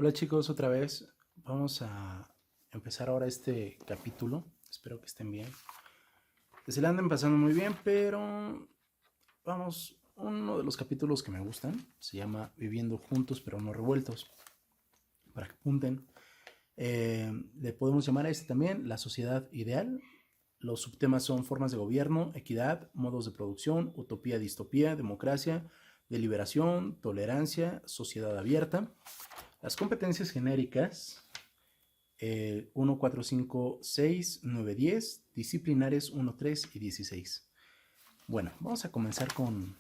Hola chicos, otra vez. Vamos a empezar ahora este capítulo. Espero que estén bien. Que se la anden pasando muy bien, pero vamos, uno de los capítulos que me gustan se llama Viviendo juntos pero no revueltos. Para que apunten. Le podemos llamar a este también La sociedad ideal. Los subtemas son formas de gobierno, equidad, modos de producción, utopía, distopía, democracia, deliberación, tolerancia, sociedad abierta. Las competencias genéricas 1, 4, 5, 6, 9, 10, disciplinares 1, 3 y 16. Bueno, vamos a comenzar con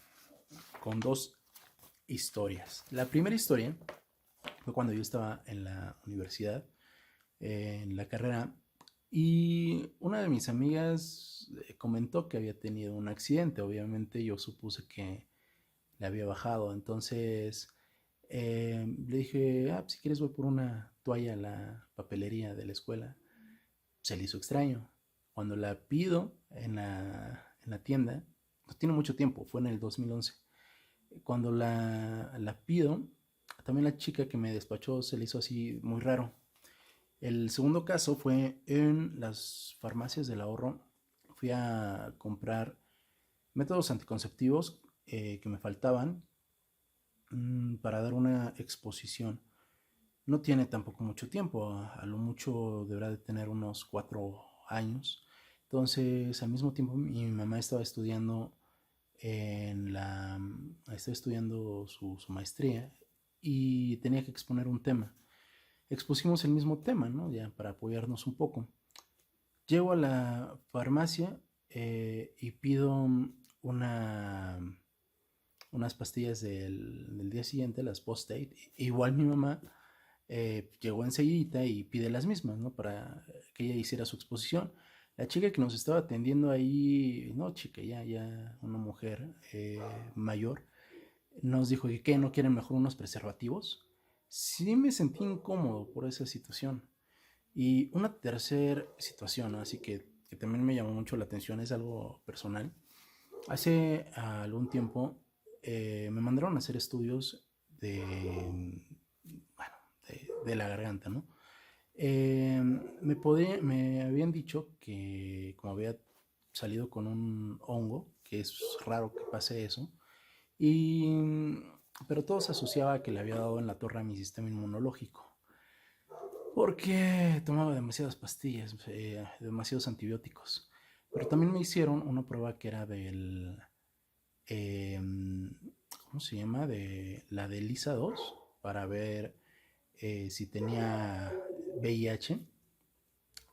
dos historias. La primera historia fue cuando yo estaba en la universidad, en la carrera, y una de mis amigas comentó que había tenido un accidente. Obviamente yo supuse que le había bajado, entonces le dije, si quieres voy por una toalla a la papelería de la escuela. Se le hizo extraño. Cuando la pido en la tienda, no tiene mucho tiempo, fue en el 2011. Cuando la pido, también la chica que me despachó se le hizo así muy raro. El segundo caso fue en las farmacias del ahorro. Fui a comprar métodos anticonceptivos que me faltaban para dar una exposición. No tiene tampoco mucho tiempo, a lo mucho deberá de tener unos 4 años. Entonces, al mismo tiempo, mi mamá estaba estudiando estaba estudiando su maestría y tenía que exponer un tema. Expusimos el mismo tema, ¿no? Ya para apoyarnos un poco. Llego a la farmacia y pido una, unas pastillas del día siguiente, las post-date. Igual mi mamá llegó enseguida y pide las mismas, ¿no? Para que ella hiciera su exposición. La chica que nos estaba atendiendo ahí, no chica, ya una mujer mayor, nos dijo que ¿qué? ¿No quieren mejor unos preservativos? Sí me sentí incómodo por esa situación. Y una tercera situación, ¿no? Así que también me llamó mucho la atención, es algo personal. Hace algún tiempo me mandaron a hacer estudios bueno, de la garganta, ¿no? Me habían dicho que como había salido con un hongo, que es raro que pase eso, y, pero todo se asociaba a que le había dado en la torre a mi sistema inmunológico, porque tomaba demasiadas pastillas, demasiados antibióticos. Pero también me hicieron una prueba que era eh, ¿cómo se llama? De la de Lisa 2 para ver si tenía VIH.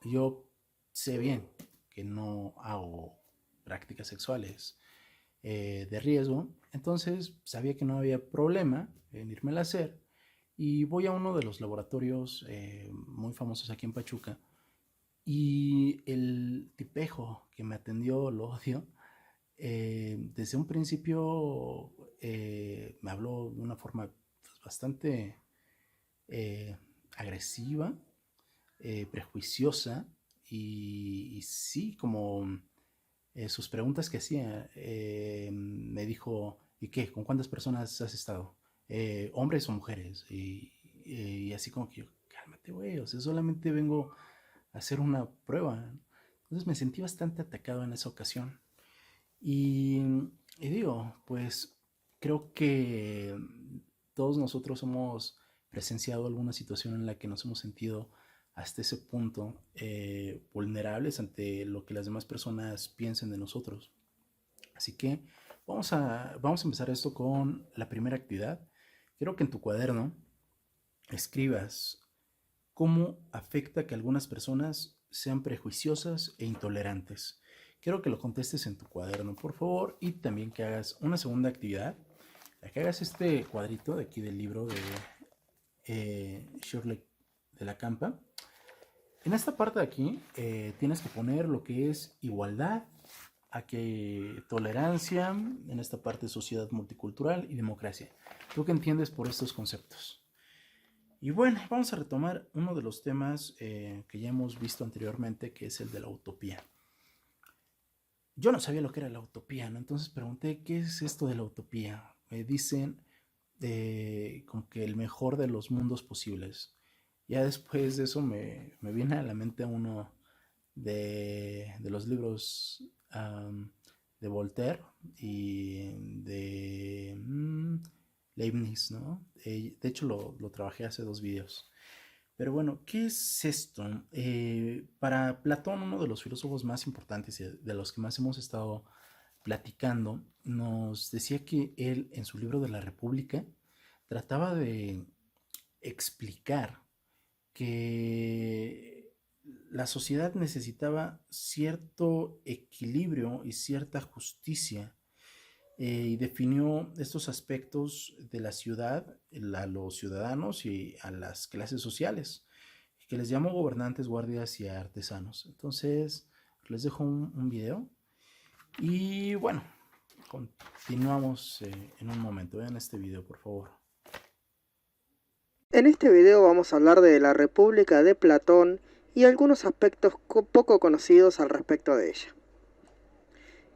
Yo sé bien que no hago prácticas sexuales de riesgo, entonces sabía que no había problema en irme a hacer y voy a uno de los laboratorios muy famosos aquí en Pachuca y el tipejo que me atendió, lo odio, desde un principio me habló de una forma pues, bastante eh, agresiva, prejuiciosa y sí, como sus preguntas que hacía, me dijo, ¿y qué? ¿Con cuántas personas has estado? ¿Hombres o mujeres? Y así como que yo, cálmate, güey, o sea, solamente vengo a hacer una prueba. Entonces me sentí bastante atacado en esa ocasión. Y, y digo, pues creo que todos nosotros hemos presenciado alguna situación en la que nos hemos sentido hasta ese punto vulnerables ante lo que las demás personas piensen de nosotros. Así que vamos a empezar esto con la primera actividad. Quiero que en tu cuaderno escribas cómo afecta que algunas personas sean prejuiciosas e intolerantes. Quiero que lo contestes en tu cuaderno, por favor, y también que hagas una segunda actividad, que hagas este cuadrito de aquí del libro de Shirley de la Campa. En esta parte de aquí tienes que poner lo que es igualdad, a que tolerancia, en esta parte sociedad multicultural y democracia. ¿Tú qué entiendes por estos conceptos? Y bueno, vamos a retomar uno de los temas que ya hemos visto anteriormente, que es el de la utopía. Yo no sabía lo que era la utopía, ¿no? Entonces pregunté, ¿qué es esto de la utopía? Me dicen como que el mejor de los mundos posibles. Ya después de eso me viene a la mente uno de los libros de Voltaire y de Leibniz, ¿no? De hecho lo trabajé hace 2 videos. Pero bueno, ¿qué es esto? Para Platón, uno de los filósofos más importantes y de los que más hemos estado platicando, nos decía que él en su libro de la República trataba de explicar que la sociedad necesitaba cierto equilibrio y cierta justicia, y definió estos aspectos de la ciudad a los ciudadanos y a las clases sociales, que les llamó gobernantes, guardias y artesanos. Entonces, les dejo un video y bueno, continuamos en un momento. Vean este video, por favor. En este video vamos a hablar de la República de Platón y algunos aspectos poco conocidos al respecto de ella.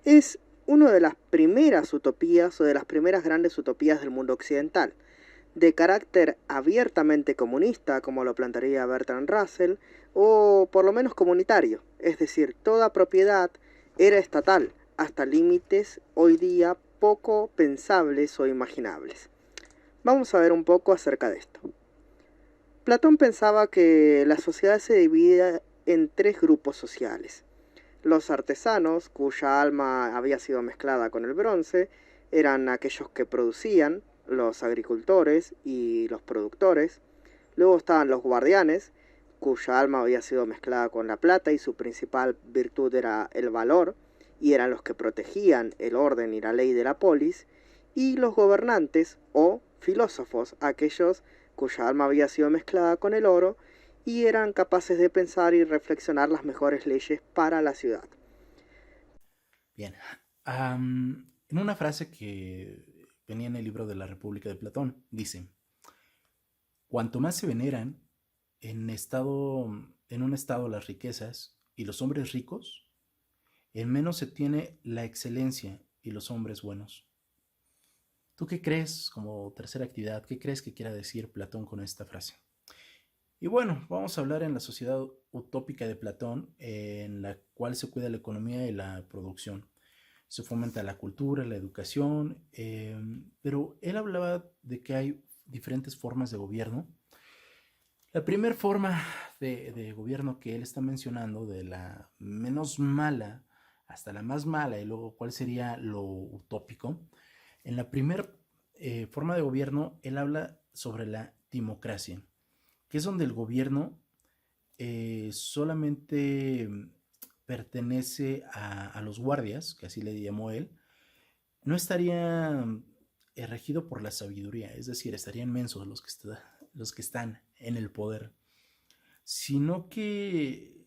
Es una de las primeras utopías o de las primeras grandes utopías del mundo occidental, de carácter abiertamente comunista, como lo plantearía Bertrand Russell, o por lo menos comunitario, es decir, toda propiedad era estatal, hasta límites hoy día poco pensables o imaginables. Vamos a ver un poco acerca de esto. Platón pensaba que la sociedad se dividía en 3 grupos sociales. Los artesanos, cuya alma había sido mezclada con el bronce, eran aquellos que producían, los agricultores y los productores. Luego estaban los guardianes, cuya alma había sido mezclada con la plata y su principal virtud era el valor, y eran los que protegían el orden y la ley de la polis. Y los gobernantes o filósofos, aquellos cuya alma había sido mezclada con el oro y eran capaces de pensar y reflexionar las mejores leyes para la ciudad. Bien, en una frase que venía en el libro de la República de Platón, dice: cuanto más se veneran en un estado las riquezas y los hombres ricos, en menos se tiene la excelencia y los hombres buenos. ¿Tú qué crees, como tercera actividad, qué crees que quiera decir Platón con esta frase? Y bueno, vamos a hablar en la sociedad utópica de Platón, en la cual se cuida la economía y la producción. Se fomenta la cultura, la educación, pero él hablaba de que hay diferentes formas de gobierno. La primera forma de gobierno que él está mencionando, de la menos mala hasta la más mala, y luego cuál sería lo utópico, en la primera forma de gobierno, él habla sobre la democracia, que es donde el gobierno solamente pertenece a los guardias, que así le llamó él. No estaría regido por la sabiduría, es decir, estarían mensos los que están en el poder, sino que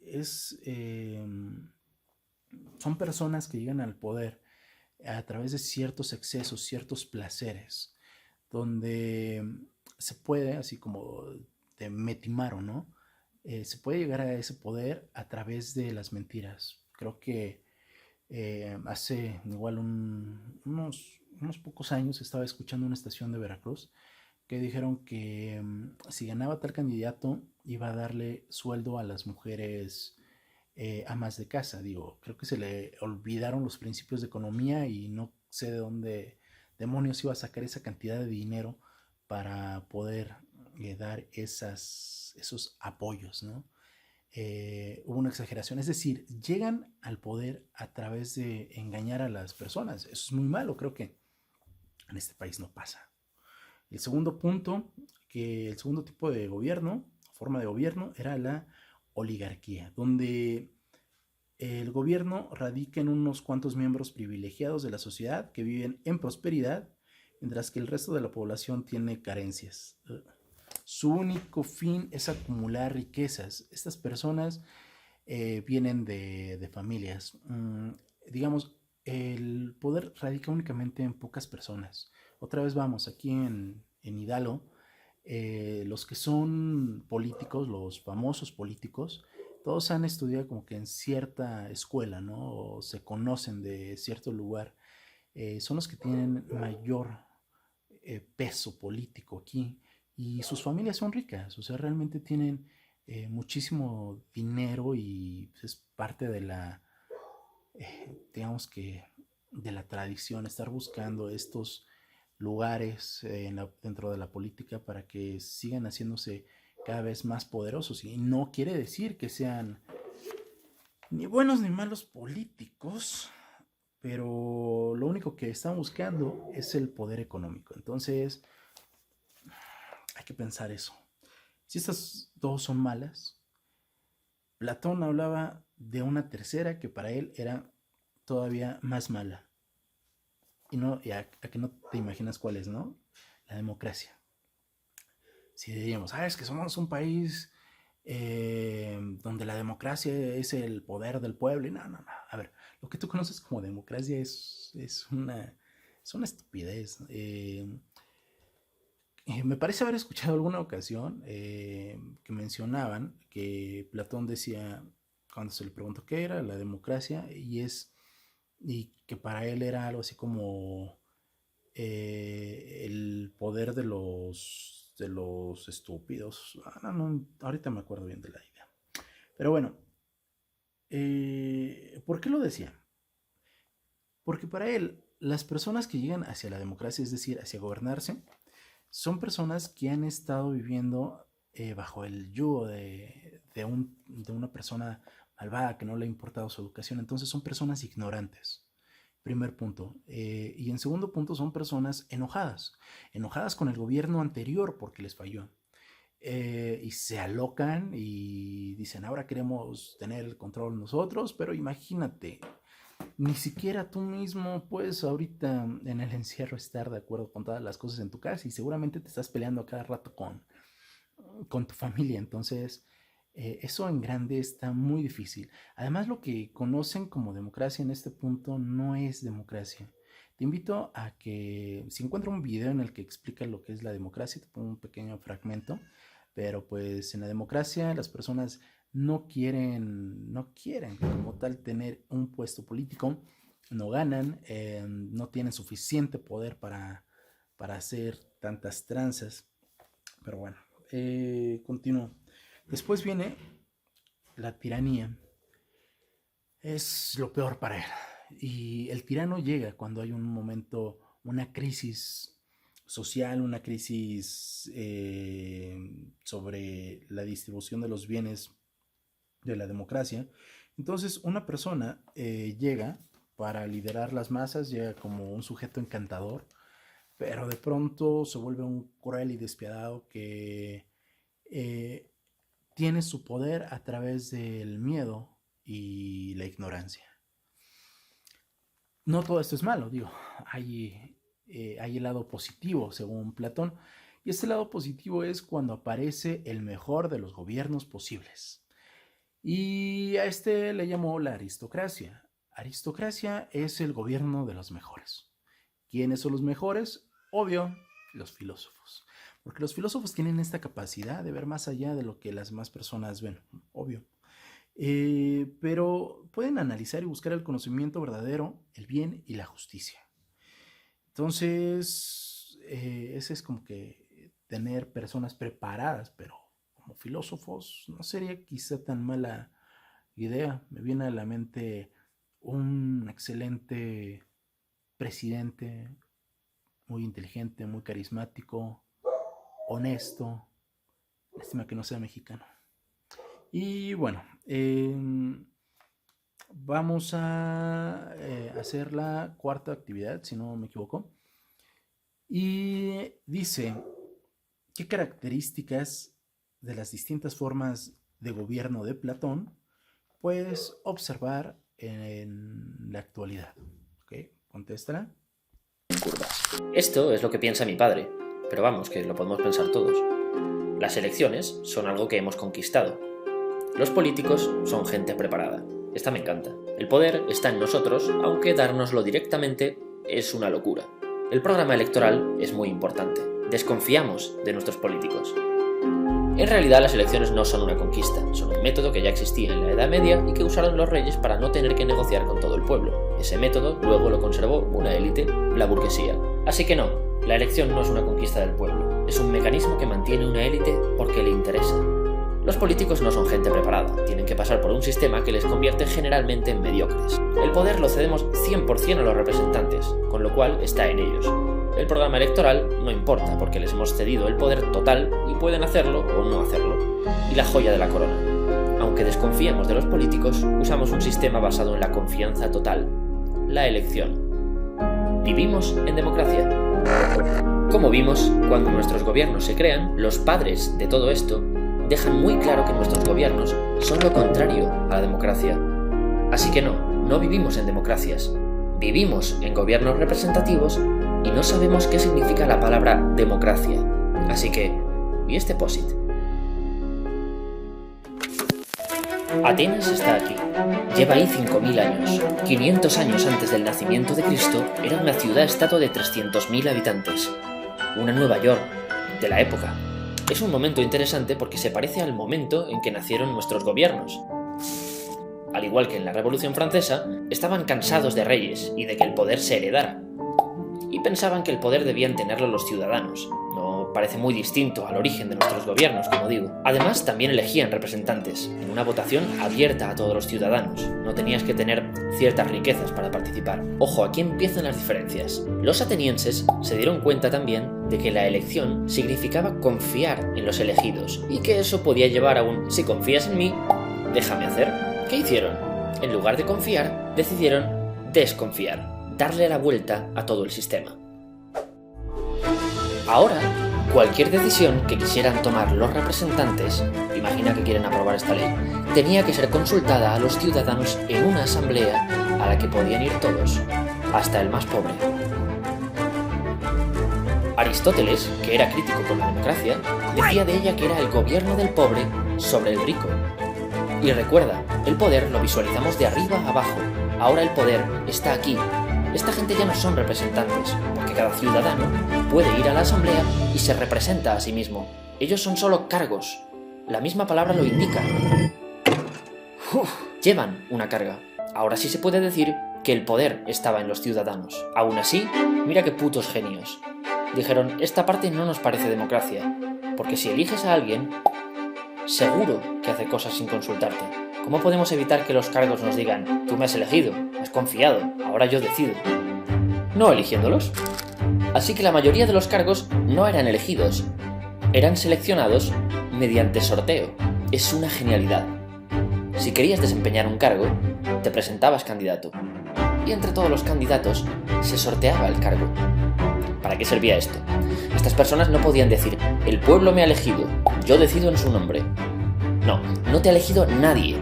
son personas que llegan al poder a través de ciertos excesos, ciertos placeres, donde se puede, así como de Metimaro, ¿no? Se puede llegar a ese poder a través de las mentiras. Creo que hace igual unos pocos años estaba escuchando una estación de Veracruz que dijeron que si ganaba tal candidato iba a darle sueldo a las mujeres amas de casa. Digo, creo que se le olvidaron los principios de economía y no sé de dónde demonios iba a sacar esa cantidad de dinero para poder dar esos apoyos, ¿no? Hubo una exageración, es decir, llegan al poder a través de engañar a las personas. Eso es muy malo, creo que en este país no pasa. El segundo punto, que el segundo tipo de gobierno, forma de gobierno, era la oligarquía, donde el gobierno radica en unos cuantos miembros privilegiados de la sociedad que viven en prosperidad, mientras que el resto de la población tiene carencias. Su único fin es acumular riquezas. Estas personas vienen de familias. Digamos, el poder radica únicamente en pocas personas. Otra vez vamos, aquí en Hidalgo, los que son políticos, los famosos políticos, todos han estudiado como que en cierta escuela, ¿no? O se conocen de cierto lugar. Son los que tienen mayor peso político aquí y sus familias son ricas, o sea, realmente tienen muchísimo dinero y pues, es parte de la, digamos que, de la tradición, estar buscando estos lugares dentro de la política para que sigan haciéndose cada vez más poderosos. Y no quiere decir que sean ni buenos ni malos políticos, pero lo único que están buscando es el poder económico. Entonces, hay que pensar eso. Si estas dos son malas, Platón hablaba de una tercera que para él era todavía más mala. Y a que no te imaginas cuál es, ¿no? La democracia. Si diríamos, es que somos un país donde la democracia es el poder del pueblo. Y no. A ver, lo que tú conoces como democracia es una estupidez. Me parece haber escuchado alguna ocasión que mencionaban que Platón decía, cuando se le preguntó qué era la democracia, y que para él era algo así como el poder de los estúpidos. No, ahorita me acuerdo bien de la idea. Pero bueno, ¿por qué lo decía? Porque para él, las personas que llegan hacia la democracia, es decir, hacia gobernarse, son personas que han estado viviendo bajo el yugo de una persona malvada que no le ha importado su educación. Entonces son personas ignorantes. Primer punto. Y en segundo punto son personas enojadas con el gobierno anterior porque les falló. Y se alocan y dicen, ahora queremos tener el control nosotros, pero imagínate, ni siquiera tú mismo puedes ahorita en el encierro estar de acuerdo con todas las cosas en tu casa y seguramente te estás peleando a cada rato con tu familia. Entonces, eso en grande está muy difícil. Además, lo que conocen como democracia en este punto no es democracia. Te invito a que, si encuentro un video en el que explica lo que es la democracia, te pongo un pequeño fragmento, pero pues en la democracia las personas no quieren como tal tener un puesto político, no ganan, no tienen suficiente poder para hacer tantas tranzas. Pero bueno, continúo. Después viene la tiranía. Es lo peor para él. Y el tirano llega cuando hay un momento, una crisis social, una crisis sobre la distribución de los bienes de la democracia. Entonces una persona llega para liderar las masas, llega como un sujeto encantador, pero de pronto se vuelve un cruel y despiadado que tiene su poder a través del miedo y la ignorancia. No todo esto es malo, digo, hay el lado positivo según Platón, y este lado positivo es cuando aparece el mejor de los gobiernos posibles. Y a este le llamó la aristocracia. Aristocracia es el gobierno de los mejores. ¿Quiénes son los mejores? Obvio, los filósofos. Porque los filósofos tienen esta capacidad de ver más allá de lo que las demás personas ven, obvio. Pero pueden analizar y buscar el conocimiento verdadero, el bien y la justicia. Entonces, ese es como que tener personas preparadas, pero como filósofos no sería quizá tan mala idea. Me viene a la mente un excelente presidente, muy inteligente, muy carismático, honesto. Lástima que no sea mexicano. Y bueno, vamos a hacer la cuarta actividad, si no me equivoco. Y dice, ¿qué características de las distintas formas de gobierno de Platón puedes observar en la actualidad? ¿Ok? Contéstala. Esto es lo que piensa mi padre, pero vamos, que lo podemos pensar todos. Las elecciones son algo que hemos conquistado. Los políticos son gente preparada. Esta me encanta. El poder está en nosotros, aunque dárnoslo directamente es una locura. El programa electoral es muy importante. Desconfiamos de nuestros políticos. En realidad las elecciones no son una conquista, son un método que ya existía en la Edad Media y que usaron los reyes para no tener que negociar con todo el pueblo. Ese método luego lo conservó una élite, la burguesía. Así que no, La elección no es una conquista del pueblo, es un mecanismo que mantiene una élite porque le interesa. Los políticos no son gente preparada, tienen que pasar por un sistema que les convierte generalmente en mediocres. El poder lo cedemos 100% a los representantes, con lo cual está en ellos. El programa electoral no importa porque les hemos cedido el poder total y pueden hacerlo o no hacerlo. Y la joya de la corona. Aunque desconfiemos de los políticos, usamos un sistema basado en la confianza total, la elección. ¿Vivimos en democracia? Como vimos, cuando nuestros gobiernos se crean, los padres de todo esto dejan muy claro que nuestros gobiernos son lo contrario a la democracia. Así que no vivimos en democracias. Vivimos en gobiernos representativos y no sabemos qué significa la palabra democracia. Así que, ¿y este POSIT? Atenas está aquí. Lleva ahí 5.000 años. 500 años antes del nacimiento de Cristo, era una ciudad-estado de 300.000 habitantes. Una Nueva York de la época. Es un momento interesante porque se parece al momento en que nacieron nuestros gobiernos. Al igual que en la Revolución Francesa, estaban cansados de reyes y de que el poder se heredara. Y pensaban que el poder debían tenerlo los ciudadanos. No parece muy distinto al origen de nuestros gobiernos, como digo. Además, también elegían representantes, en una votación abierta a todos los ciudadanos. No tenías que tener ciertas riquezas para participar. Ojo, aquí empiezan las diferencias. Los atenienses se dieron cuenta también de que la elección significaba confiar en los elegidos, y que eso podía llevar a un «si confías en mí, déjame hacer». ¿Qué hicieron? En lugar de confiar, decidieron desconfiar. Darle la vuelta a todo el sistema. Ahora, cualquier decisión que quisieran tomar los representantes, imagina que quieren aprobar esta ley, tenía que ser consultada a los ciudadanos en una asamblea a la que podían ir todos, hasta el más pobre. Aristóteles, que era crítico con la democracia, decía de ella que era el gobierno del pobre sobre el rico. Y recuerda, el poder lo visualizamos de arriba a abajo. Ahora el poder está aquí. Esta gente ya no son representantes, porque cada ciudadano puede ir a la asamblea y se representa a sí mismo. Ellos son solo cargos. La misma palabra lo indica. Llevan una carga. Ahora sí se puede decir que el poder estaba en los ciudadanos. Aún así, mira qué putos genios. Dijeron, esta parte no nos parece democracia, porque si eliges a alguien, seguro que hace cosas sin consultarte. ¿Cómo podemos evitar que los cargos nos digan, tú me has elegido, has confiado, ahora yo decido? No eligiéndolos. Así que la mayoría de los cargos no eran elegidos, eran seleccionados mediante sorteo. Es una genialidad. Si querías desempeñar un cargo, te presentabas candidato. Y entre todos los candidatos se sorteaba el cargo. ¿Para qué servía esto? Estas personas no podían decir, el pueblo me ha elegido, yo decido en su nombre. No te ha elegido nadie.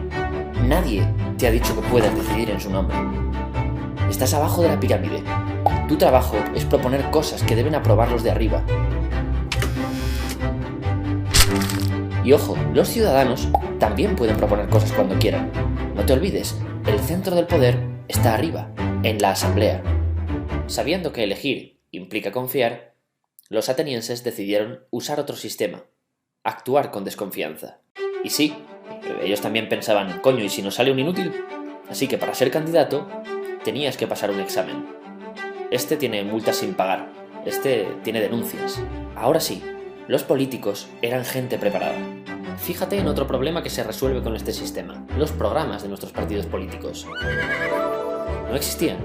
Nadie te ha dicho que puedas decidir en su nombre. Estás abajo de la pirámide. Tu trabajo es proponer cosas que deben aprobar los de arriba. Y ojo, los ciudadanos también pueden proponer cosas cuando quieran. No te olvides, el centro del poder está arriba, en la asamblea. Sabiendo que elegir implica confiar, los atenienses decidieron usar otro sistema, actuar con desconfianza. Y sí, ellos también pensaban, coño, ¿y si nos sale un inútil? Así que para ser candidato, tenías que pasar un examen. Este tiene multas sin pagar, este tiene denuncias. Ahora sí, los políticos eran gente preparada. Fíjate en otro problema que se resuelve con este sistema, los programas de nuestros partidos políticos. No existían,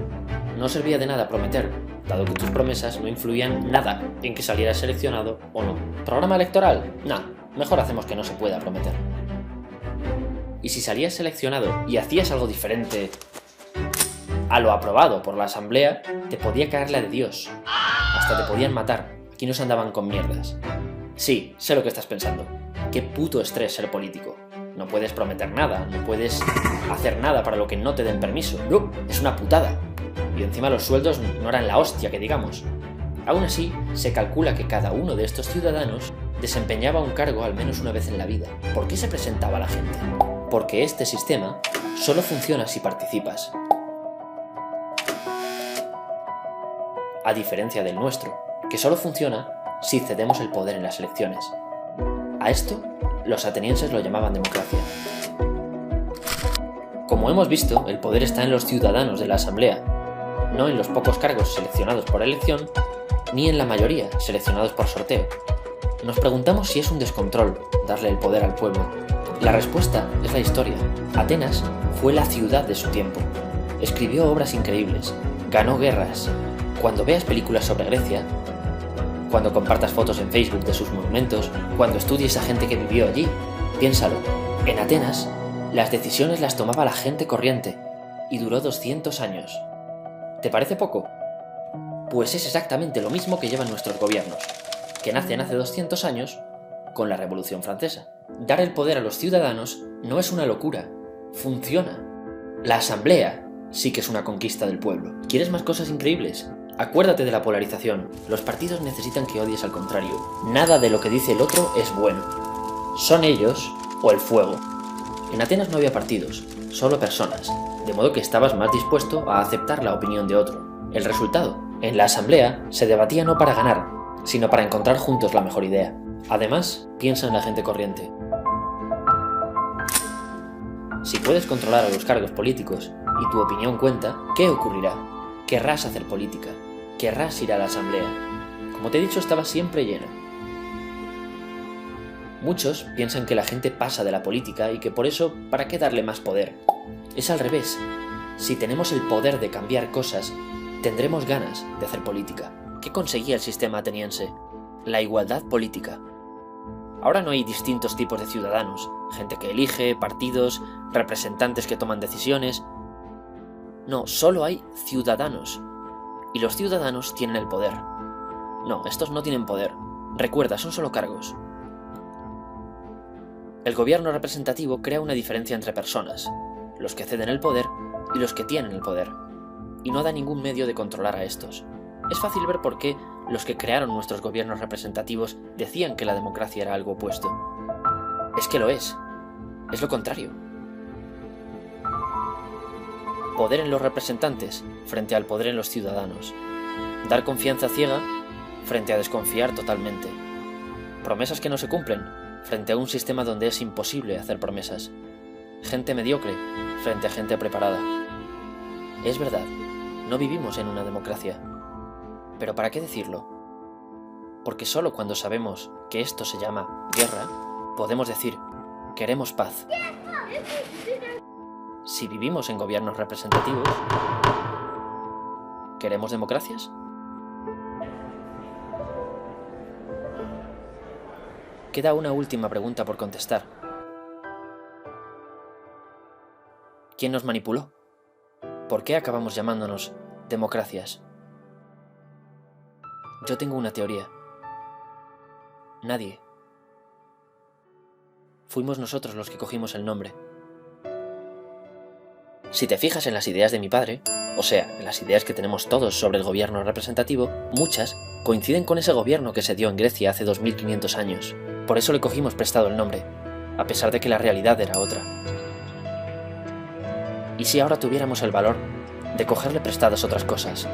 no servía de nada prometer, dado que tus promesas no influían nada en que salieras seleccionado o no. ¿Programa electoral? Nah, mejor hacemos que no se pueda prometer. Y si salías seleccionado y hacías algo diferente a lo aprobado por la asamblea, te podía caer la de Dios. Hasta te podían matar. Aquí no se andaban con mierdas. Sí, sé lo que estás pensando. Qué puto estrés ser político. No puedes prometer nada, no puedes hacer nada para lo que no te den permiso. No, es una putada. Y encima los sueldos no eran la hostia que digamos. Aún así, se calcula que cada uno de estos ciudadanos desempeñaba un cargo al menos una vez en la vida. ¿Por qué se presentaba la gente? Porque este sistema solo funciona si participas. A diferencia del nuestro, que solo funciona si cedemos el poder en las elecciones. A esto, los atenienses lo llamaban democracia. Como hemos visto, el poder está en los ciudadanos de la asamblea, no en los pocos cargos seleccionados por elección ni en la mayoría, seleccionados por sorteo. Nos preguntamos si es un descontrol darle el poder al pueblo. La respuesta es la historia. Atenas fue la ciudad de su tiempo. Escribió obras increíbles, ganó guerras. Cuando veas películas sobre Grecia, cuando compartas fotos en Facebook de sus monumentos, cuando estudies a gente que vivió allí, piénsalo. En Atenas, las decisiones las tomaba la gente corriente y duró 200 años. ¿Te parece poco? Pues es exactamente lo mismo que llevan nuestros gobiernos, que nacen hace 200 años con la Revolución Francesa. Dar el poder a los ciudadanos no es una locura, funciona. La asamblea sí que es una conquista del pueblo. ¿Quieres más cosas increíbles? Acuérdate de la polarización. Los partidos necesitan que odies al contrario. Nada de lo que dice el otro es bueno. Son ellos o el fuego. En Atenas no había partidos, solo personas, de modo que estabas más dispuesto a aceptar la opinión de otro. El resultado: en la asamblea se debatía no para ganar, sino para encontrar juntos la mejor idea. Además, piensa en la gente corriente. Si puedes controlar a los cargos políticos y tu opinión cuenta, ¿qué ocurrirá? Querrás hacer política, querrás ir a la asamblea. Como te he dicho, estaba siempre llena. Muchos piensan que la gente pasa de la política y que por eso, ¿para qué darle más poder? Es al revés. Si tenemos el poder de cambiar cosas, tendremos ganas de hacer política. ¿Qué conseguía el sistema ateniense? La igualdad política. Ahora no hay distintos tipos de ciudadanos, gente que elige, partidos, representantes que toman decisiones. No, solo hay ciudadanos. Y los ciudadanos tienen el poder. No, estos no tienen poder. Recuerda, son solo cargos. El gobierno representativo crea una diferencia entre personas, los que ceden el poder y los que tienen el poder, y no da ningún medio de controlar a estos. Es fácil ver por qué los que crearon nuestros gobiernos representativos decían que la democracia era algo opuesto. Es que lo es lo contrario. Poder en los representantes frente al poder en los ciudadanos. Dar confianza ciega frente a desconfiar totalmente. Promesas que no se cumplen frente a un sistema donde es imposible hacer promesas. Gente mediocre frente a gente preparada. Es verdad, no vivimos en una democracia. ¿Pero para qué decirlo? Porque solo cuando sabemos que esto se llama guerra, podemos decir, queremos paz. Si vivimos en gobiernos representativos, ¿queremos democracias? Queda una última pregunta por contestar. ¿Quién nos manipuló? ¿Por qué acabamos llamándonos democracias? Yo tengo una teoría. Nadie. Fuimos nosotros los que cogimos el nombre. Si te fijas en las ideas de mi padre, o sea, en las ideas que tenemos todos sobre el gobierno representativo, muchas coinciden con ese gobierno que se dio en Grecia hace 2500 años. Por eso le cogimos prestado el nombre, a pesar de que la realidad era otra. ¿Y si ahora tuviéramos el valor de cogerle prestadas otras cosas?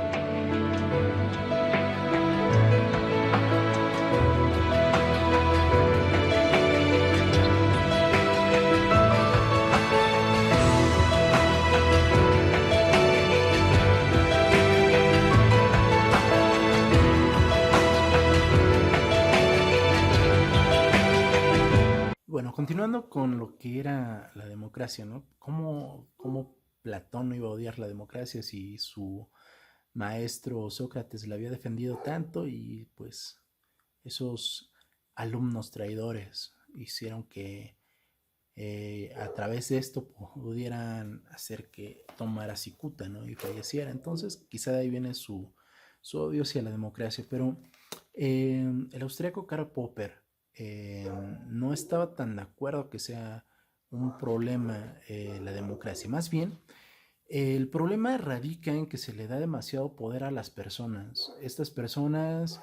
Bueno, continuando con lo que era la democracia, ¿no? ¿Cómo Platón no iba a odiar la democracia si su maestro Sócrates la había defendido tanto y pues esos alumnos traidores hicieron que a través de esto pudieran hacer que tomara cicuta, ¿no? Y falleciera. Entonces, quizá de ahí viene su odio hacia la democracia. Pero el austríaco Karl Popper no estaba tan de acuerdo que sea un problema la democracia. Más bien, el problema radica en que se le da demasiado poder a las personas. Estas personas,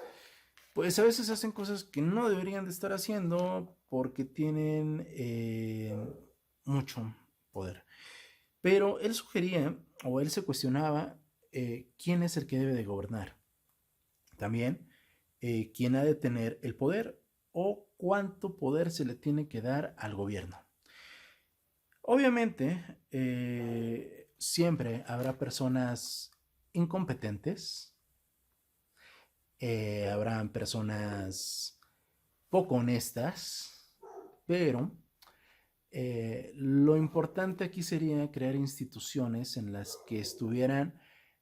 pues a veces hacen cosas que no deberían de estar haciendo porque tienen mucho poder. Pero él sugería, o él se cuestionaba, quién es el que debe de gobernar. También, quién ha de tener el poder o cuánto poder se le tiene que dar al gobierno. Obviamente, siempre habrá personas incompetentes habrán personas poco honestas, pero lo importante aquí sería crear instituciones en las que estuvieran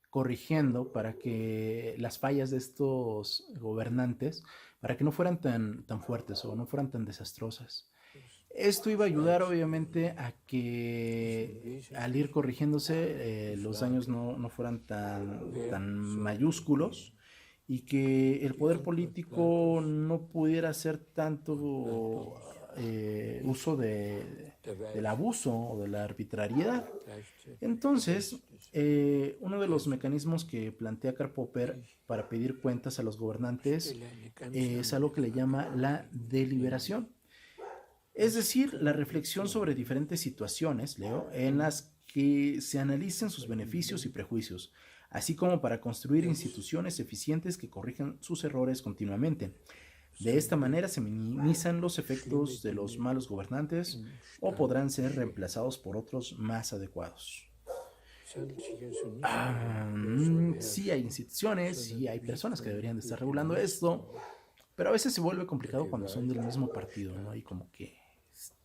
corrigiendo para que las fallas de estos gobernantes, para que no fueran tan fuertes o no fueran tan desastrosas. Esto iba a ayudar obviamente a que al ir corrigiéndose los daños no fueran tan mayúsculos y que el poder político no pudiera hacer tanto uso del abuso o de la arbitrariedad. Entonces, uno de los mecanismos que plantea Karl Popper para pedir cuentas a los gobernantes es algo que le llama la deliberación. Es decir, la reflexión sobre diferentes situaciones, Leo, en las que se analicen sus beneficios y prejuicios, así como para construir instituciones eficientes que corrijan sus errores continuamente. De esta manera se minimizan los efectos de los malos gobernantes o podrán ser reemplazados por otros más adecuados. Sí hay instituciones, sí hay personas que deberían de estar regulando esto, pero a veces se vuelve complicado cuando son del mismo partido, ¿no? Y como que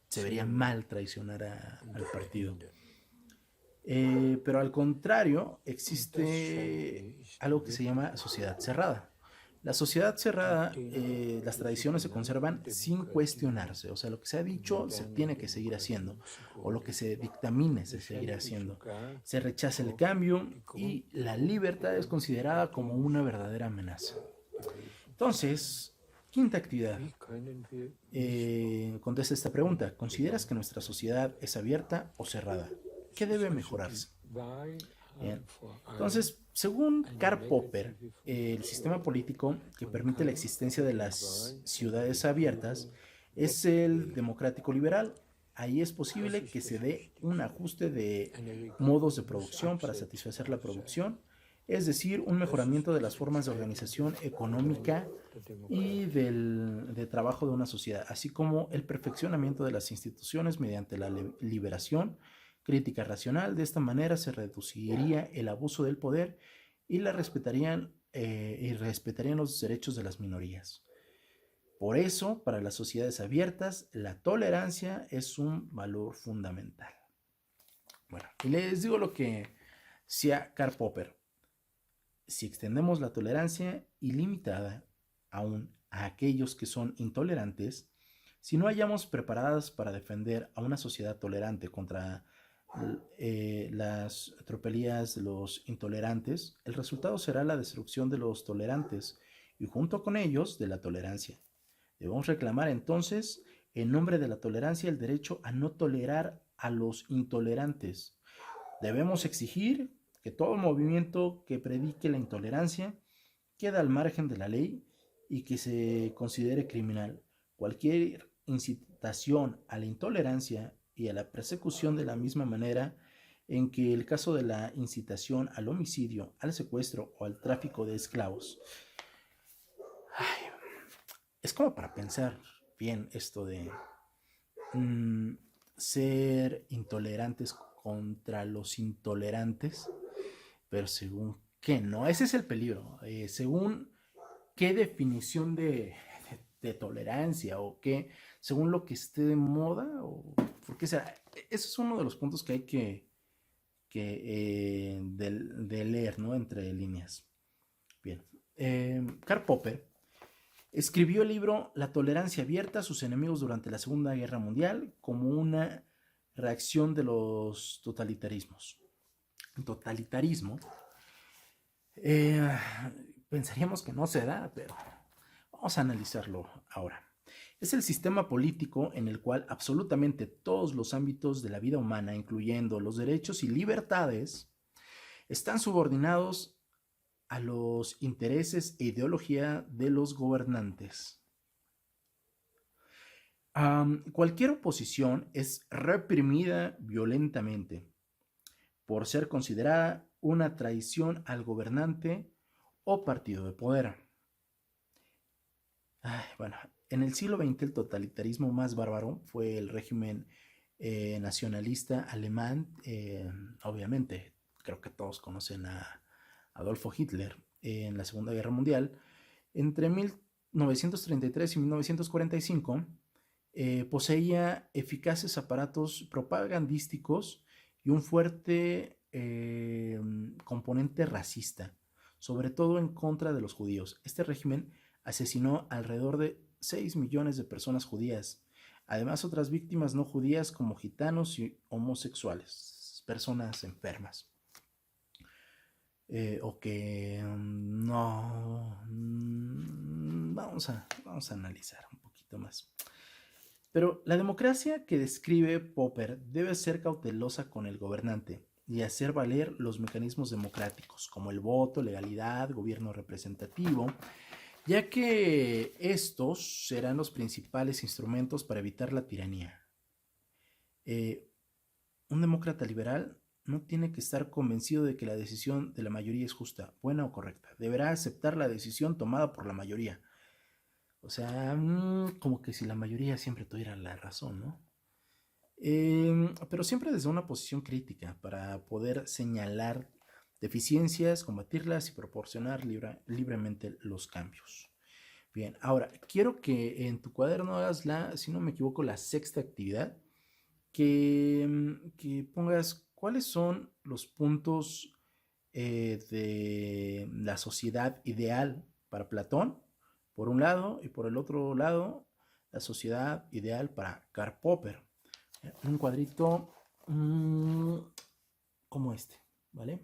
se vería mal traicionar al partido. Pero al contrario, existe algo que se llama sociedad cerrada. La sociedad cerrada, las tradiciones se conservan sin cuestionarse, o sea, lo que se ha dicho se tiene que seguir haciendo, o lo que se dictamine se seguirá haciendo. Se rechaza el cambio y la libertad es considerada como una verdadera amenaza. Entonces, quinta actividad. Contesta esta pregunta. ¿Consideras que nuestra sociedad es abierta o cerrada? ¿Qué debe mejorarse? Bien. Entonces, según Karl Popper, el sistema político que permite la existencia de las ciudades abiertas es el democrático liberal. Ahí es posible que se dé un ajuste de modos de producción para satisfacer la producción, es decir, un mejoramiento de las formas de organización económica y de trabajo de una sociedad, así como el perfeccionamiento de las instituciones mediante la liberación, crítica racional. De esta manera se reduciría el abuso del poder y respetarían los derechos de las minorías. Por eso, para las sociedades abiertas, la tolerancia es un valor fundamental. Bueno, y les digo lo que decía Karl Popper. Si extendemos la tolerancia ilimitada aún a aquellos que son intolerantes, si no hayamos preparadas para defender a una sociedad tolerante contra las tropelías de los intolerantes, el resultado será la destrucción de los tolerantes y junto con ellos de la tolerancia. Debemos reclamar entonces, en nombre de la tolerancia, el derecho a no tolerar a los intolerantes. Debemos exigir que todo movimiento que predique la intolerancia quede al margen de la ley y que se considere criminal. Cualquier incitación a la intolerancia y a la persecución de la misma manera en que el caso de la incitación al homicidio, al secuestro o al tráfico de esclavos. Es como para pensar bien esto de ser intolerantes contra los intolerantes, pero según qué, ¿no? Ese es el peligro. Según qué definición de tolerancia o qué, según lo que esté de moda, o por qué será. Ese es uno de los puntos que hay que leer, ¿no? Entre líneas. Bien. Karl Popper escribió el libro La tolerancia abierta a sus enemigos durante la Segunda Guerra Mundial como una reacción de los totalitarismos. El totalitarismo, pensaríamos que no se da, pero vamos a analizarlo ahora. Es el sistema político en el cual absolutamente todos los ámbitos de la vida humana, incluyendo los derechos y libertades, están subordinados a los intereses e ideología de los gobernantes. Cualquier oposición es reprimida violentamente por ser considerada una traición al gobernante o partido de poder. Bueno, en el siglo XX el totalitarismo más bárbaro fue el régimen nacionalista alemán. Obviamente, creo que todos conocen a Adolfo Hitler en la Segunda Guerra Mundial. Entre 1933 y 1945 poseía eficaces aparatos propagandísticos y un fuerte componente racista, sobre todo en contra de los judíos. Este régimen asesinó alrededor de 6 millones de personas judías, además otras víctimas no judías como gitanos y homosexuales, personas enfermas. O que no... Vamos a analizar un poquito más. Pero la democracia que describe Popper debe ser cautelosa con el gobernante y hacer valer los mecanismos democráticos como el voto, legalidad, gobierno representativo, ya que estos serán los principales instrumentos para evitar la tiranía. Un demócrata liberal no tiene que estar convencido de que la decisión de la mayoría es justa, buena o correcta. Deberá aceptar la decisión tomada por la mayoría. O sea, como que si la mayoría siempre tuviera la razón, ¿no? Pero siempre desde una posición crítica para poder señalar deficiencias, combatirlas y proporcionar libremente los cambios. Bien, ahora quiero que en tu cuaderno hagas si no me equivoco, la sexta actividad, que pongas cuáles son los puntos de la sociedad ideal para Platón, por un lado, y por el otro lado, la sociedad ideal para Karl Popper. Un cuadrito como este, ¿vale?